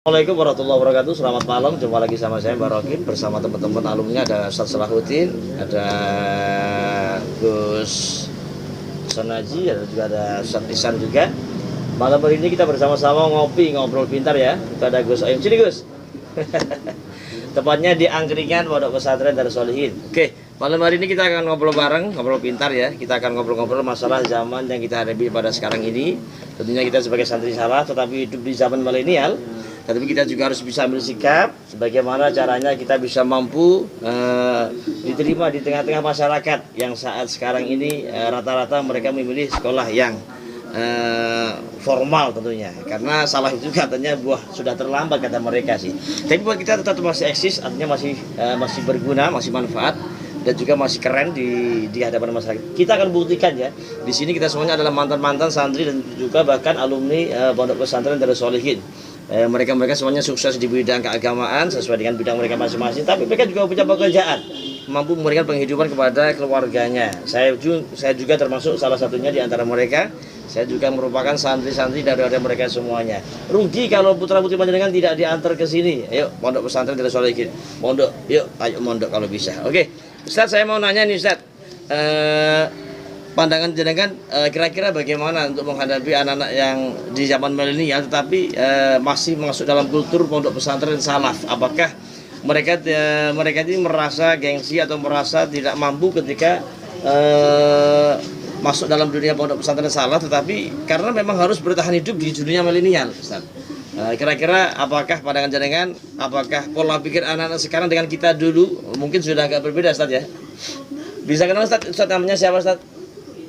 Assalamualaikum warahmatullahi wabarakatuh. Selamat malam, jumpa lagi sama saya Mbak Rokin bersama teman-teman alumni. Ada Ustaz Salahuddin, ada Gus Sonaji, juga ada Ustaz Isan juga. Malam hari ini kita bersama-sama ngobrol pintar ya. Kita ada Gus Oim. Sini Gus. Tepatnya di angkringan Pondok Pesantren Darus Sholihin. Oke, malam hari ini kita akan ngobrol bareng, ngobrol pintar ya. Kita akan ngobrol-ngobrol masalah zaman yang kita hadapi pada sekarang ini. Tentunya kita sebagai santri salah, tetapi hidup di zaman milenial. Tapi kita juga harus bisa ambil sikap bagaimana caranya kita bisa mampu diterima di tengah-tengah masyarakat yang saat sekarang ini rata-rata mereka memilih sekolah yang formal tentunya, karena salah itu katanya sudah terlambat kata mereka sih. Tapi buat kita tetap masih eksis, artinya masih berguna, masih manfaat, dan juga masih keren di hadapan masyarakat. Kita akan buktikan ya. Di sini kita semuanya adalah mantan-mantan santri dan juga bahkan alumni Pondok Pesantren Darus Sholihin. Mereka semuanya sukses di bidang keagamaan sesuai dengan bidang mereka masing-masing, tapi mereka juga punya pekerjaan, mampu memberikan penghidupan kepada keluarganya. Saya juga termasuk salah satunya di antara mereka. Saya juga merupakan santri-santri dari mereka semuanya. Rugi kalau putra-putri panjenengan tidak diantar ke sini. Ayo Pondok Pesantren Darus Sholihin. Mondok, yuk, ayo mondok kalau bisa. Oke, Ustaz, saya mau nanya nih Ustaz. Pandangan jenengan kira-kira bagaimana untuk menghadapi anak-anak yang di zaman milenial tetapi masih masuk dalam kultur pondok pesantren salaf? Apakah mereka ini merasa gengsi atau merasa tidak mampu ketika masuk dalam dunia pondok pesantren salaf, tetapi karena memang harus bertahan hidup di dunia milenial, Ustaz? Kira-kira apakah pandangan jenengan, apakah pola pikir anak-anak sekarang dengan kita dulu mungkin sudah agak berbeda, Ustaz ya? Bisa kenal Ustaz? Ustaz namanya siapa, Ustaz?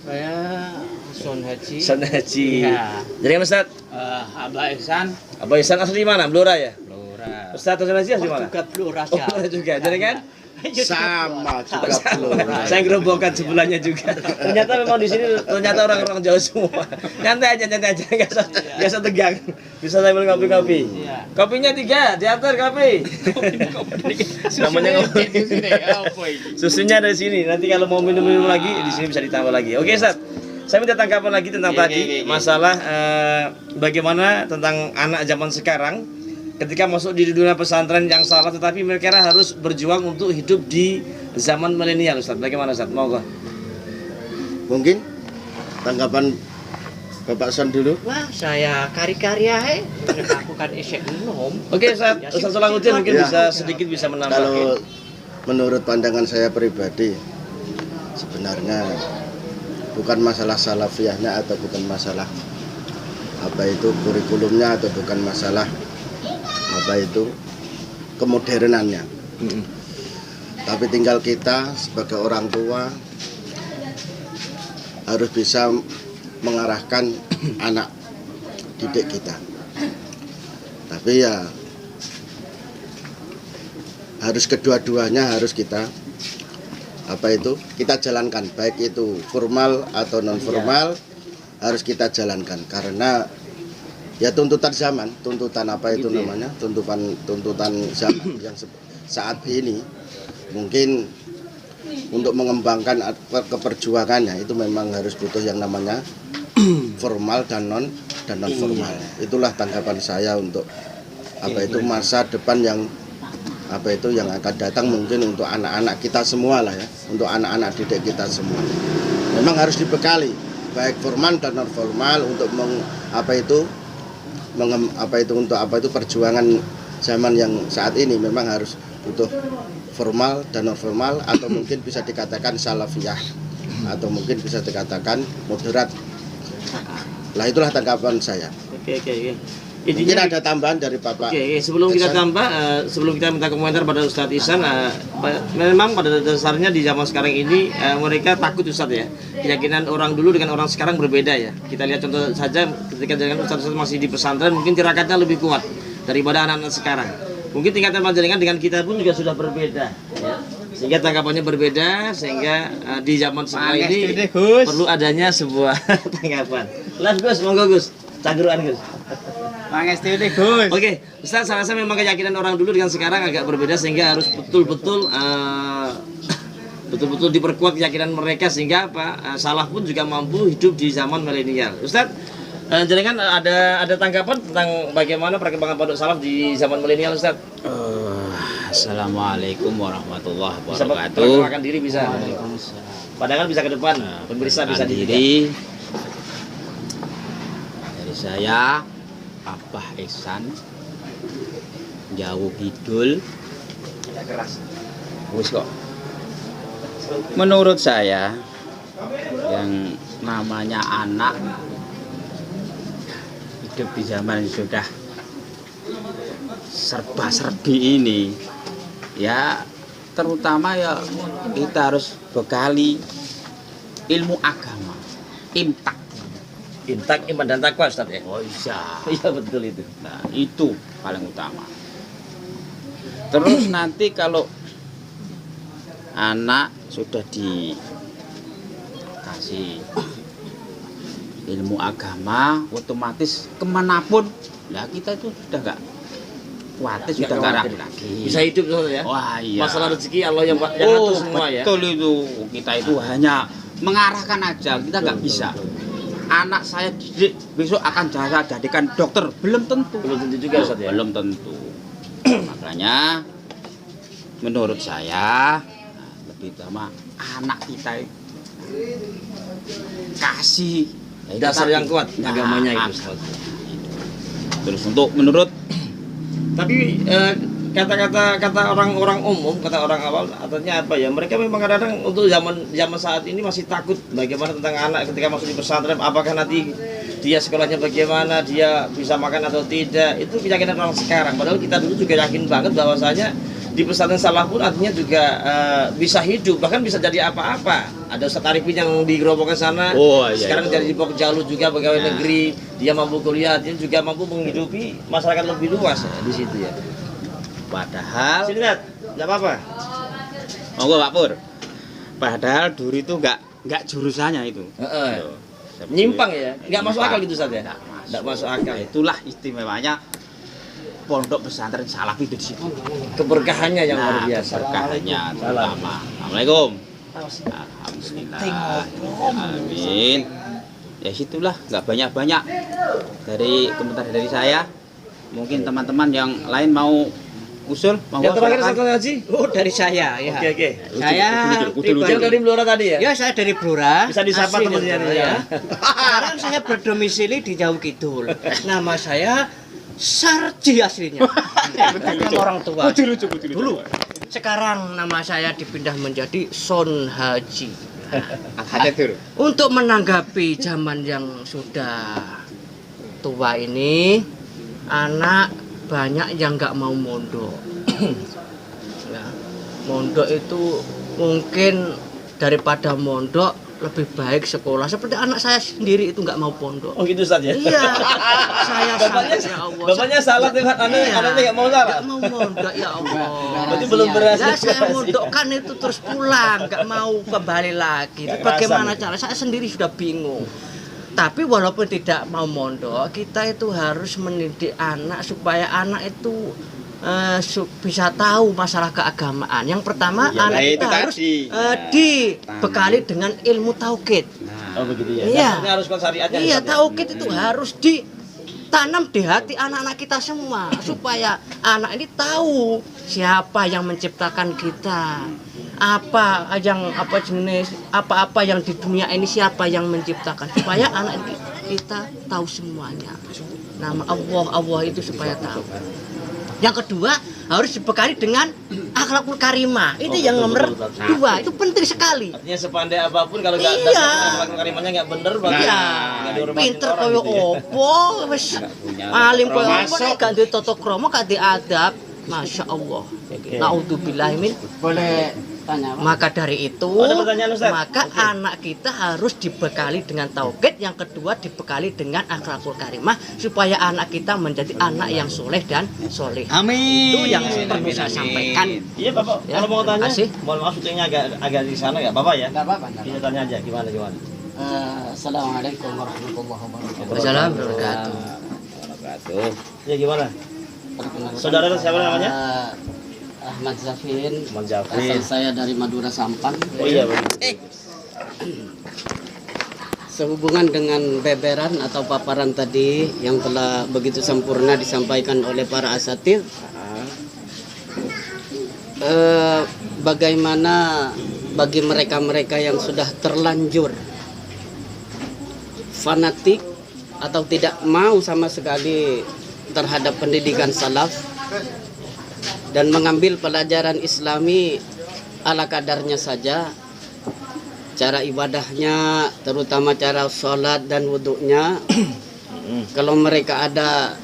Saya Son Haji. Son Haji. Ya. Jadi kan Ustaz? Abah Ihsan. Abah Ihsan asli mana? Blora ya? Blora. Ustaz Son Haji asli mana? Juga Blora. Oh, Blora juga. Jadi kan? Sama juga Blora. Saya gerobokan sebelahnya juga. Ternyata memang di sini ternyata orang-orang jauh semua. Nyantai aja, nggak usah tegang. Bisa sambil ngopi-ngopi. Iya. Kopinya 3, diatur kopi. Namanya kopi. Susunya dari sini. Nanti kalau mau minum-minum lagi di sini bisa ditambah lagi. Oke, Ustaz. Saya minta tanggapan lagi tentang tadi masalah bagaimana tentang anak zaman sekarang ketika masuk di dunia pesantren yang salah, tetapi mereka harus berjuang untuk hidup di zaman milenial, Ustaz. Bagaimana, Ustaz? Monggo. Mungkin tanggapan Bapak Son dulu. Wah, saya kari-kari aja. Aku kan esek minum. Oke, Ustaz. Ustaz Salahuddin mungkin bisa sedikit bisa menambahkan. Kalau menurut pandangan saya pribadi, sebenarnya bukan masalah salafiyahnya atau bukan masalah apa itu kurikulumnya atau bukan masalah apa itu kemodernannya. Tapi tinggal kita sebagai orang tua harus bisa mengarahkan anak didik kita. Tapi ya harus kedua-duanya harus kita apa itu kita jalankan, baik itu formal atau non formal harus kita jalankan, karena ya tuntutan zaman, tuntutan apa itu namanya, tuntutan zaman yang saat ini mungkin untuk mengembangkan keperjuangannya itu memang harus butuh yang namanya formal dan non formal. Itulah tanggapan saya untuk apa itu masa depan yang apa itu yang akan datang, mungkin untuk anak-anak kita semua lah ya, untuk anak-anak didik kita semua. Memang harus dibekali baik formal dan non formal untuk untuk perjuangan zaman yang saat ini memang harus butuh formal dan non formal, atau mungkin bisa dikatakan salafiyah atau mungkin bisa dikatakan moderat. Lah itulah tanggapan saya. Oke. Mungkin ada tambahan dari Bapak. Oke, sebelum kita tambah, sebelum kita minta komentar pada Ustadz Ihsan, memang pada dasarnya di zaman sekarang ini mereka takut, Ustadz ya. Keyakinan orang dulu dengan orang sekarang berbeda ya. Kita lihat contoh saja ketika dengan Ustadz masih di pesantren, mungkin tirakatnya lebih kuat daripada anak-anak sekarang. Mungkin tingkatan panjenengan dengan kita pun juga sudah berbeda ya. Sehingga tanggapannya berbeda, sehingga di zaman sekarang ini perlu adanya sebuah tanggapan. Las Gus, monggo Gus. Cangguruan Gus. Gus. Oke, Ustaz, saya rasa memang keyakinan orang dulu dengan sekarang agak berbeda, sehingga harus betul-betul diperkuat keyakinan mereka, sehingga salaf pun juga mampu hidup di zaman milenial. Ustaz, Jenengan ada tanggapan tentang bagaimana perkembangan pondok salaf di zaman milenial, Ustaz? Assalamualaikum warahmatullahi Bisa wabarakatuh. perkenalkan diri bisa. Pandangan bisa ke depan, pemirsa bisa diri. Dari saya Abah Ihsan, Jawa Kidul. Agak keras. Wis kok. Menurut saya yang namanya anak hidup di zaman sudah serba-serbi ini, ya terutama ya kita harus bekali ilmu agama, imtak. Intak, iman dan takwa, Ustaz ya. Oh iya. Iya betul itu. Nah, itu paling utama. Terus nanti kalau anak sudah dikasih ilmu agama, otomatis kemanapun, lah kita itu sudah nggak khawatir, sudah nggak ragu lagi. Bisa hidup, Ustaz ya. Wah iya. Masalah rezeki Allah yang atur semua ya. Betul itu. Kita itu hanya mengarahkan aja, kita nggak bisa. Anak saya didik besok akan saya jadikan dokter, belum tentu. Belum tentu juga, Ustaz ya. Belum tentu. Makanya menurut saya lebih utama anak kita itu kasih Dasar yang kuat agamanya itu, Ustaz. Ustaz. Terus untuk menurut Tapi kata orang-orang umum, kata orang awal, artinya apa ya? Mereka memang kadang-kadang untuk zaman saat ini masih takut bagaimana tentang anak ketika masuk di pesantren, apakah nanti dia sekolahnya bagaimana, dia bisa makan atau tidak. Itu keyakinan orang sekarang. Padahal kita dulu juga yakin banget bahwasanya di pesantren salaf pun artinya juga bisa hidup, bahkan bisa jadi apa-apa. Ada Ustaz Arifin yang di Gerobokan sana, sekarang jadi di Pok Jalu juga pegawai negeri, dia mampu kuliah, dia juga mampu menghidupi masyarakat lebih luas di situ ya. padahal Sini lihat, nggak apa-apa. monggo Pak Pur. Padahal duri itu nggak jurusannya itu. Loh, Nyimpang ya, nggak masuk akal gitu saja. Nggak Nggak masuk akal. Itulah istimewanya pondok pesantren salaf itu di situ. Keberkahannya yang luar biasa. Berkahnya terutama. Assalamualaikum. Alhamdulillah. Amin. Ya situlah, nggak banyak-banyak dari komentar dari saya. Mungkin teman-teman yang lain mau usul, mau Yang terakhir silakan. satu lagi. Oh, dari saya ya. Oke. Saya Yang dari Blora tadi ya? Ya, saya dari Blora. Bisa disapa Asli temannya Blora, nih, ya. Sekarang saya berdomisili di Jawa Kidul. Nama saya Sarji aslinya. Nama orang tua. Dulu. Sekarang nama saya dipindah menjadi Son Haji. Untuk menanggapi zaman yang sudah tua ini, anak banyak yang nggak mau mondok. Ya, mondok itu mungkin daripada mondok lebih baik sekolah. Seperti anak saya sendiri itu nggak mau pondok. Oh gitu Ustaz ya? Iya, saya Bapaknya, sangat, ya Allah. bapaknya salah dengan anaknya nggak mau salah. Nggak mau mondok, ya Allah. Berarti belum berhasil. Ya, saya mondokkan itu terus pulang, nggak mau kembali lagi. Itu bagaimana cara? Saya sendiri sudah bingung. Tapi walaupun tidak mau mondok, kita itu harus mendidik anak supaya anak itu bisa tahu masalah keagamaan. Yang pertama, Ya, anak itu kita harus tadi. dibekali dengan ilmu tauhid. Oh begitu ya. Iya. Dasarnya harus kuat syariatnya. Iya, Ustaz ya? tauhid itu harus ditanam di hati anak-anak kita semua supaya anak ini tahu siapa yang menciptakan kita. Apa jenis apa-apa yang di dunia ini siapa yang menciptakan supaya anak kita tahu semuanya. Nama Allah itu supaya tahu. Yang kedua harus dibekali dengan akhlakul karimah. Itu yang nomor dua. Itu penting sekali. Artinya sepandai apapun kalau nggak Iya. dasar karimanya nggak bener berarti Iya, nggak dihormatin pinter orang koyo gitu ya. opo wis alim koyo opo nek gak duwe tata krama gak duwe adab. Masya Allah. Naudzubillah min. Boleh tanya Pak? Maka dari itu, Oh, ada pertanyaan, Ustaz? maka anak kita harus dibekali dengan tauhid. Yang kedua dibekali dengan akhlakul karimah supaya anak kita menjadi anak yang soleh dan soleh. Amin. Itu yang perlu saya sampaikan. Iya Bapak, Ya, kalau mau tanya, makasih. mohon maaf syutingnya agak di sana nggak Bapak ya? Nggak apa-apa. nggak Bisa apa-apa. tanya aja gimana. Assalamualaikum warahmatullahi wabarakatuh. Wassalamualaikum warahmatullahi Wabarakatuh. Ya gimana? Perkenalkan, Saudara siapa namanya? Ahmad Zafin. Ahmad Zafin. Asal saya dari Madura Sampang. Oh iya begitu. Sehubungan dengan beberan atau paparan tadi yang telah begitu sempurna disampaikan oleh para asatidz, bagaimana bagi mereka-mereka yang sudah terlanjur fanatik atau tidak mau sama sekali terhadap pendidikan salaf dan mengambil pelajaran Islami ala kadarnya saja, cara ibadahnya, terutama cara sholat dan wudhunya. Kalau mereka ada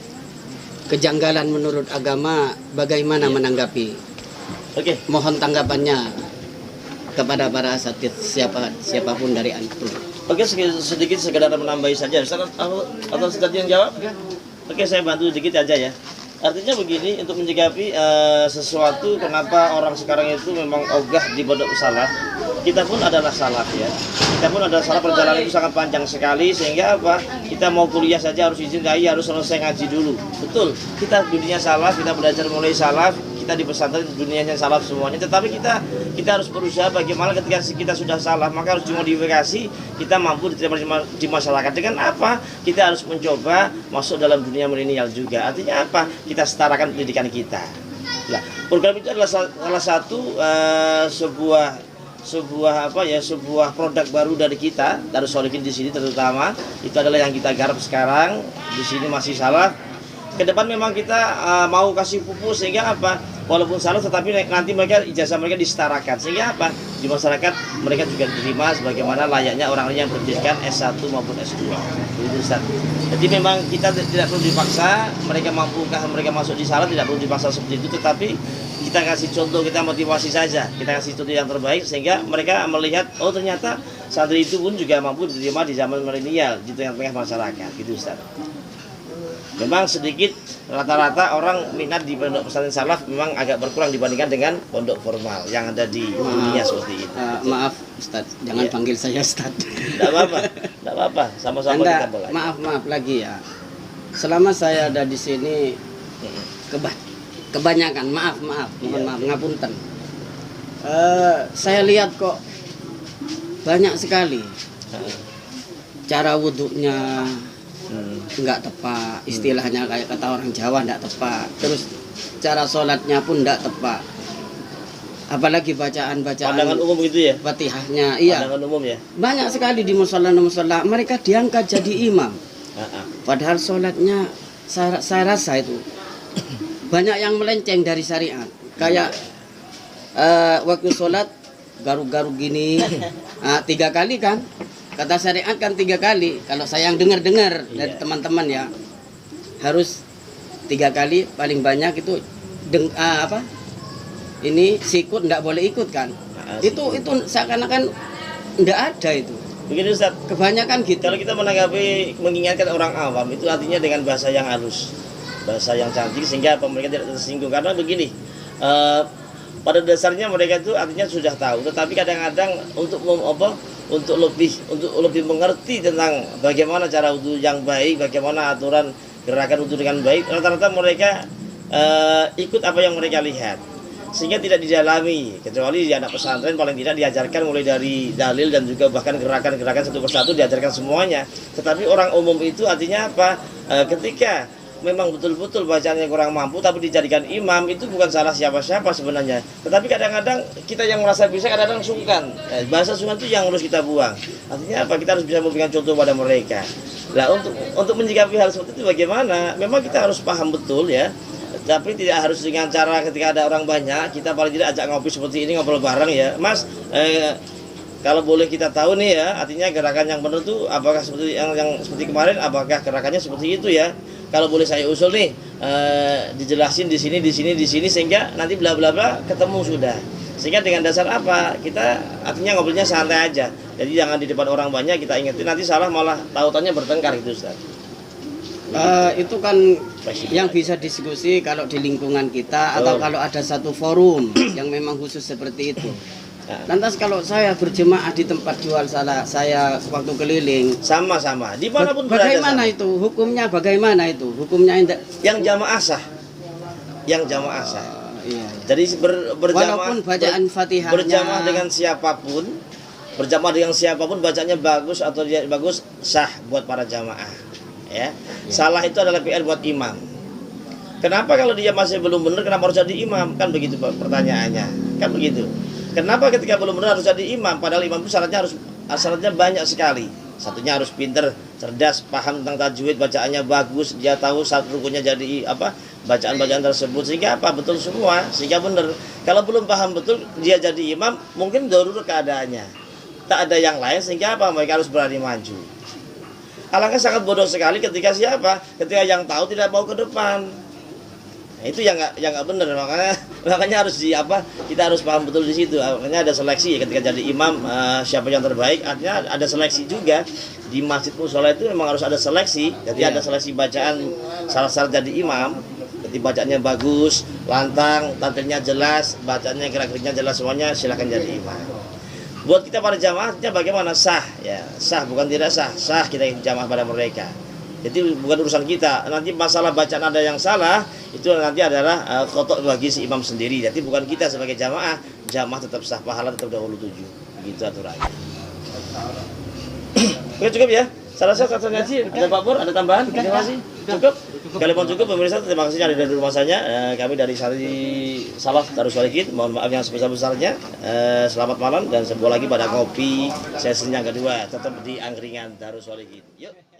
kejanggalan menurut agama, bagaimana menanggapi? Oke. Mohon tanggapannya kepada para asatidz siapapun dari antum. Oke, sedikit sekedar menambahi saja. Ustaz atau Ustaz yang jawab? Oke, saya bantu sedikit aja ya. Artinya begini, untuk menyikapi sesuatu, kenapa orang sekarang itu memang ogah di pondok salaf. Kita pun adalah salaf ya. Kita pun adalah salaf, perjalanan itu sangat panjang sekali, sehingga apa? Kita mau kuliah saja harus izin dai, harus selesai ngaji dulu. Betul. Kita dunia salaf, kita belajar mulai salaf, kita di pesantren dunianya salaf semuanya. Tetapi kita harus berusaha bagaimana ketika kita sudah salaf, maka harus dimodifikasi, kita mampu diterima di masyarakat. Dengan apa? Kita harus mencoba masuk dalam dunia milenial juga. Artinya apa? Kita setarakan pendidikan kita. Nah, program itu adalah salah satu sebuah produk baru dari kita, dari Sholihin di sini terutama. Itu adalah yang kita garap sekarang. Di sini masih salaf. Ke depan memang kita mau kasih pupus sehingga apa? Walaupun salah tetapi nanti mereka ijazah mereka disetarakan, sehingga apa? Di masyarakat mereka juga diterima sebagaimana layaknya orang yang berpendidikan S1 maupun S2. Itu Ustaz. Jadi memang kita tidak perlu dipaksa, mereka mampukah mereka masuk di salah, tidak perlu dipaksa seperti itu, tetapi kita kasih contoh, kita motivasi saja, kita kasih contoh yang terbaik sehingga mereka melihat, oh ternyata santri itu pun juga mampu diterima di zaman milenial di tengah-tengah masyarakat. Gitu Ustaz. Memang sedikit rata-rata orang minat di pondok pesantren salaf memang agak berkurang dibandingkan dengan pondok formal yang ada di dunia seperti itu. Maaf Ustaz, jangan panggil saya Ustaz. Tidak apa-apa, sama-sama kita belajar. Maaf lagi ya. Selama saya ada di sini kebanyakan mohon maaf, ngapunten. Saya lihat kok banyak sekali cara wudhunya enggak tepat, istilahnya kayak kata orang Jawa enggak tepat. Terus cara sholatnya pun enggak tepat. Apalagi bacaan-bacaan pandangan umum gitu ya? Fatihahnya, iya. Pandangan umum ya? Banyak sekali di musola mereka diangkat jadi imam. Padahal sholatnya saya rasa itu banyak yang melenceng dari syariat. Kayak waktu sholat garuk-garuk gini, 3 kali kan? Kata syariat kan 3 kali. Kalau saya yang dengar dari teman-teman ya, harus 3 kali paling banyak itu ini sikut nggak boleh ikut kan? Itu seakan-akan nggak ada itu. Begini Ustaz, kebanyakan gitu. Kalau kita mengingatkan orang awam itu artinya dengan bahasa yang halus, bahasa yang cantik sehingga mereka tidak tersinggung. Karena begini, pada dasarnya mereka itu artinya sudah tahu, tetapi kadang-kadang untuk lebih mengerti tentang bagaimana cara wudhu yang baik, bagaimana aturan gerakan wudhu dengan baik, rata-rata mereka ikut apa yang mereka lihat, sehingga tidak didalami. Kecuali di anak pesantren paling tidak diajarkan mulai dari dalil dan juga bahkan gerakan-gerakan satu persatu diajarkan semuanya. Tetapi orang umum itu artinya apa? Ketika memang betul-betul bacaannya kurang mampu tapi dijadikan imam, itu bukan salah siapa-siapa sebenarnya. Tetapi kadang-kadang kita yang merasa bisa kadang-kadang sungkan. Bahasa sungkan itu yang harus kita buang. Artinya apa? Kita harus bisa memberikan contoh pada mereka. Nah, untuk menyikapi hal seperti itu bagaimana? Memang kita harus paham betul ya. Tapi tidak harus dengan cara ketika ada orang banyak, kita paling tidak ajak ngopi seperti ini, ngobrol bareng ya. Mas, kalau boleh kita tahu nih ya, artinya gerakan yang benar tuh apakah seperti yang seperti kemarin, apakah gerakannya seperti itu ya? Kalau boleh saya usul nih, dijelasin di sini sehingga nanti bla bla bla ketemu sudah. Sehingga dengan dasar apa? Kita artinya ngobrolnya santai aja. Jadi jangan di depan orang banyak kita ingetin, nanti salah malah tautannya bertengkar gitu Ustaz. Itu kan yang bisa diskusi kalau di lingkungan kita atau kalau ada satu forum yang memang khusus seperti itu. Lantas kalau saya berjemaah di tempat jual saya waktu keliling sama-sama dimanapun bagaimana berada, itu hukumnya bagaimana itu hukumnya yang jamaah sah, iya. Jadi berjamaah walaupun bacaan Fatihahnya berjamaah dengan siapapun berjamaah dengan siapapun bacanya bagus atau tidak bagus sah buat para jamaah. Ya. Salah itu adalah PR buat imam. Kenapa kalau dia masih belum benar kenapa harus jadi imam? Kan begitu pertanyaannya. Kan begitu. Kenapa ketika belum benar harus jadi imam? Padahal imam itu syaratnya banyak sekali. Satunya harus pinter, cerdas, paham tentang tajwid, bacaannya bagus, dia tahu satu rukunnya jadi apa bacaan-bacaan tersebut sehingga apa betul semua, sehingga benar. Kalau belum paham betul dia jadi imam, mungkin darurat keadaannya. Tak ada yang lain sehingga apa mereka harus berani maju. Alangkah sangat bodoh sekali ketika siapa? Ketika yang tahu tidak mau ke depan. Nah, itu yang nggak benar, makanya harus kita harus paham betul di situ. Makanya ada seleksi ya, ketika jadi imam siapa yang terbaik, artinya ada seleksi juga di masjid mushola itu memang harus ada seleksi. Jadi ada seleksi bacaan syarat-syarat jadi imam. Jadi bacaannya bagus, lantang, tampilnya jelas, bacaannya gerak-geriknya jelas semuanya, silakan jadi imam. Buat kita para jamaahnya bagaimana sah ya, sah bukan tidak sah, sah kita jamaah pada mereka. Jadi bukan urusan kita. Nanti masalah bacaan ada yang salah itu nanti adalah kotok bagi si imam sendiri. Jadi bukan kita sebagai jamaah tetap sah, pahala tetap dahulu 7. Begitu aturannya. Oke, cukup ya. Salah satu ngaji ada Pak Pur, ada tambahan? Terima kasih. Cukup. Kalau mau cukup pemirsa terima kasih dari rumah saya. Kami dari Sari Salaf Darus Shalihin. Mohon maaf yang sebesar-besarnya. Selamat malam dan sebuah lagi pada ngopi sesi yang kedua tetap di angkringan Darus Shalihin. Yuk.